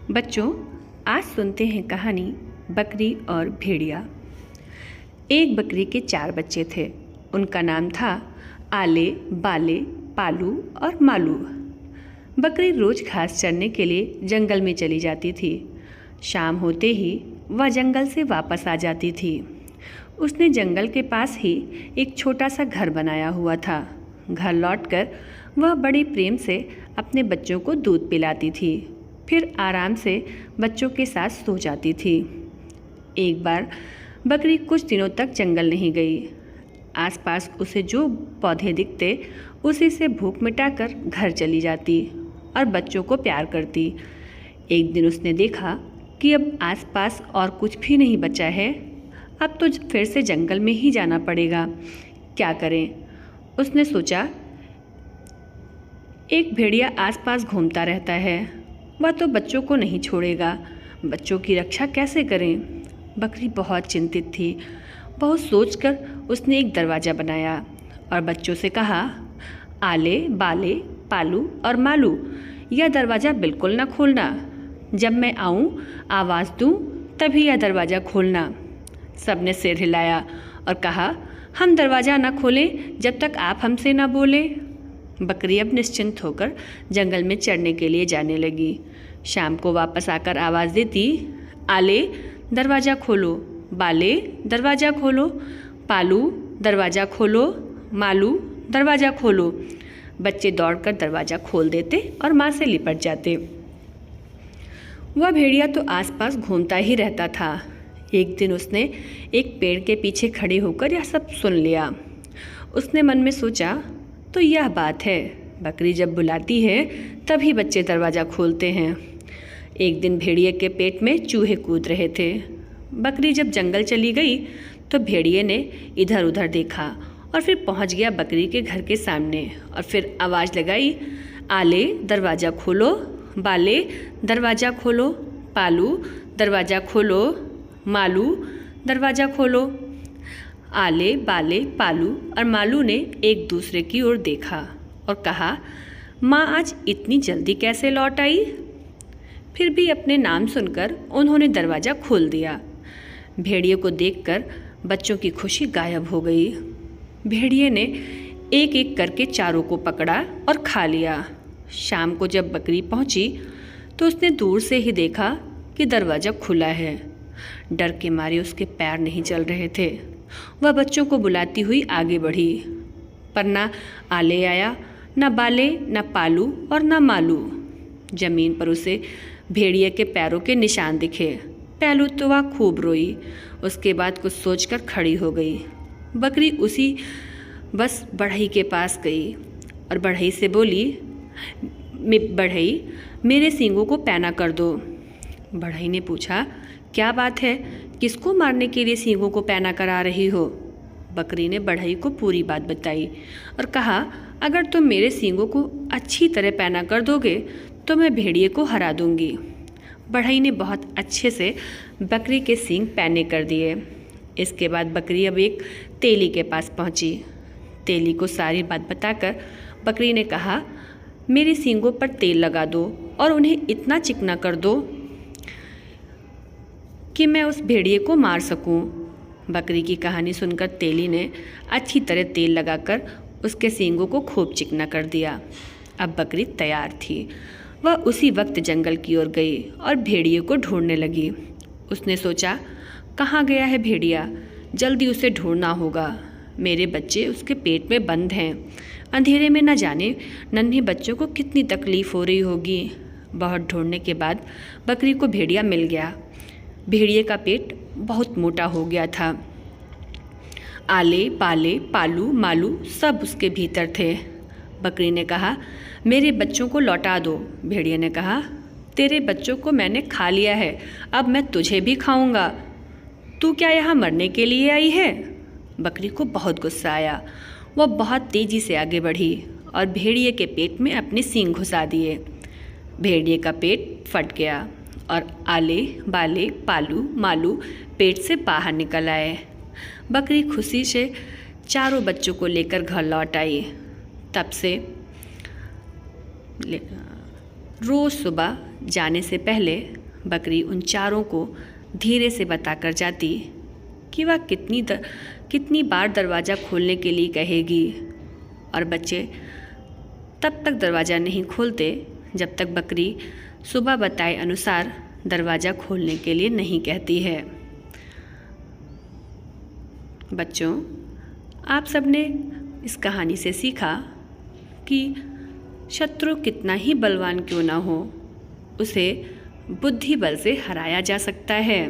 बच्चों, आज सुनते हैं कहानी बकरी और भेड़िया। एक बकरी के 4 बच्चे थे। उनका नाम था आले, बाले, पालू और मालू। बकरी रोज घास चरने के लिए जंगल में चली जाती थी। शाम होते ही वह जंगल से वापस आ जाती थी। उसने जंगल के पास ही एक छोटा सा घर बनाया हुआ था। घर लौटकर वह बड़े प्रेम से अपने बच्चों को दूध पिलाती थी, फिर आराम से बच्चों के साथ सो जाती थी। एक बार बकरी कुछ दिनों तक जंगल नहीं गई। आसपास उसे जो पौधे दिखते उसी से भूख मिटाकर घर चली जाती और बच्चों को प्यार करती। एक दिन उसने देखा कि अब आसपास और कुछ भी नहीं बचा है। अब तो फिर से जंगल में ही जाना पड़ेगा। क्या करें? उसने सोचा, एक भेड़िया आसपास घूमता रहता है, वह तो बच्चों को नहीं छोड़ेगा। बच्चों की रक्षा कैसे करें? बकरी बहुत चिंतित थी। बहुत सोचकर उसने एक दरवाज़ा बनाया और बच्चों से कहा, आले, बाले, पालू और मालू, यह दरवाज़ा बिल्कुल ना खोलना। जब मैं आऊँ, आवाज़ दूँ, तभी यह दरवाज़ा खोलना। सबने सिर हिलाया और कहा, हम दरवाज़ा ना खोलें जब तक आप हमसे ना बोलें। बकरी अब निश्चिंत होकर जंगल में चरने के लिए जाने लगी। शाम को वापस आकर आवाज़ देती, आले, दरवाज़ा खोलो, बाले, दरवाज़ा खोलो, पालू, दरवाज़ा खोलो, मालू, दरवाज़ा खोलो। बच्चे दौड़कर दरवाज़ा खोल देते और माँ से लिपट जाते। वह भेड़िया तो आसपास घूमता ही रहता था। एक दिन उसने एक पेड़ के पीछे खड़े होकर यह सब सुन लिया। उसने मन में सोचा, तो यह बात है, बकरी जब बुलाती है तभी बच्चे दरवाज़ा खोलते हैं। एक दिन भेड़िए के पेट में चूहे कूद रहे थे। बकरी जब जंगल चली गई तो भेड़िए ने इधर उधर देखा और फिर पहुंच गया बकरी के घर के सामने और फिर आवाज़ लगाई, आले, दरवाज़ा खोलो, बाले, दरवाज़ा खोलो, पालू, दरवाज़ा खोलो, मालू, दरवाज़ा खोलो। आले, बाले, पालू और मालू ने एक दूसरे की ओर देखा और कहा, माँ आज इतनी जल्दी कैसे लौट आई? फिर भी अपने नाम सुनकर उन्होंने दरवाज़ा खोल दिया। भेड़िए को देखकर बच्चों की खुशी गायब हो गई। भेड़िए ने एक एक करके चारों को पकड़ा और खा लिया। शाम को जब बकरी पहुंची तो उसने दूर से ही देखा कि दरवाज़ा खुला है। डर के मारे उसके पैर नहीं चल रहे थे। वह बच्चों को बुलाती हुई आगे बढ़ी, पर ना आले आया, ना बाले, ना पालू और ना मालू। जमीन पर उसे भेड़िए के पैरों के निशान दिखे। पहलू तो वह खूब रोई। उसके बाद कुछ सोचकर खड़ी हो गई। बकरी उसी बस बढ़ई के पास गई और बढ़ई से बोली, बढ़ई, मेरे सींगों को पैना कर दो। बढ़ई ने पूछा, क्या बात है? किसको मारने के लिए सींगों को पैना करा रही हो? बकरी ने बढ़ई को पूरी बात बताई और कहा, अगर तुम मेरे सींगों को अच्छी तरह पैना कर दोगे तो मैं भेड़िए को हरा दूंगी। बढ़ई ने बहुत अच्छे से बकरी के सींग पैने कर दिए। इसके बाद बकरी अब एक तेली के पास पहुंची। तेली को सारी बात बताकर बकरी ने कहा, मेरे सींगों पर तेल लगा दो और उन्हें इतना चिकना कर दो कि मैं उस भेड़िए को मार सकूं। बकरी की कहानी सुनकर तेली ने अच्छी तरह तेल लगाकर उसके सींगों को खूब चिकना कर दिया। अब बकरी तैयार थी। वह उसी वक्त जंगल की ओर गई और भेड़िए को ढूंढने लगी। उसने सोचा, कहाँ गया है भेड़िया? जल्दी उसे ढूंढना होगा। मेरे बच्चे उसके पेट में बंद हैं। अंधेरे में न जाने नन्हे बच्चों को कितनी तकलीफ़ हो रही होगी। बहुत ढूंढने के बाद बकरी को भेड़िया मिल गया। भेड़िए का पेट बहुत मोटा हो गया था। आले, बाले, पालू, मालू सब उसके भीतर थे। बकरी ने कहा, मेरे बच्चों को लौटा दो। भेड़िए ने कहा, तेरे बच्चों को मैंने खा लिया है, अब मैं तुझे भी खाऊंगा। तू क्या यहाँ मरने के लिए आई है? बकरी को बहुत गुस्सा आया। वह बहुत तेज़ी से आगे बढ़ी और भेड़िए के पेट में अपने सींग घुसा दिए। भेड़िए का पेट फट गया और आले, बाले, पालू, मालू पेट से बाहर निकल आए। बकरी खुशी से चारों बच्चों को लेकर घर लौट आई। तब से रोज़ सुबह जाने से पहले बकरी उन चारों को धीरे से बताकर जाती कि वह कितनी बार दरवाज़ा खोलने के लिए कहेगी, और बच्चे तब तक दरवाज़ा नहीं खोलते जब तक बकरी सुबह बताए अनुसार दरवाज़ा खोलने के लिए नहीं कहती है। बच्चों, आप सबने इस कहानी से सीखा कि शत्रु कितना ही बलवान क्यों ना हो, उसे बुद्धि बल से हराया जा सकता है।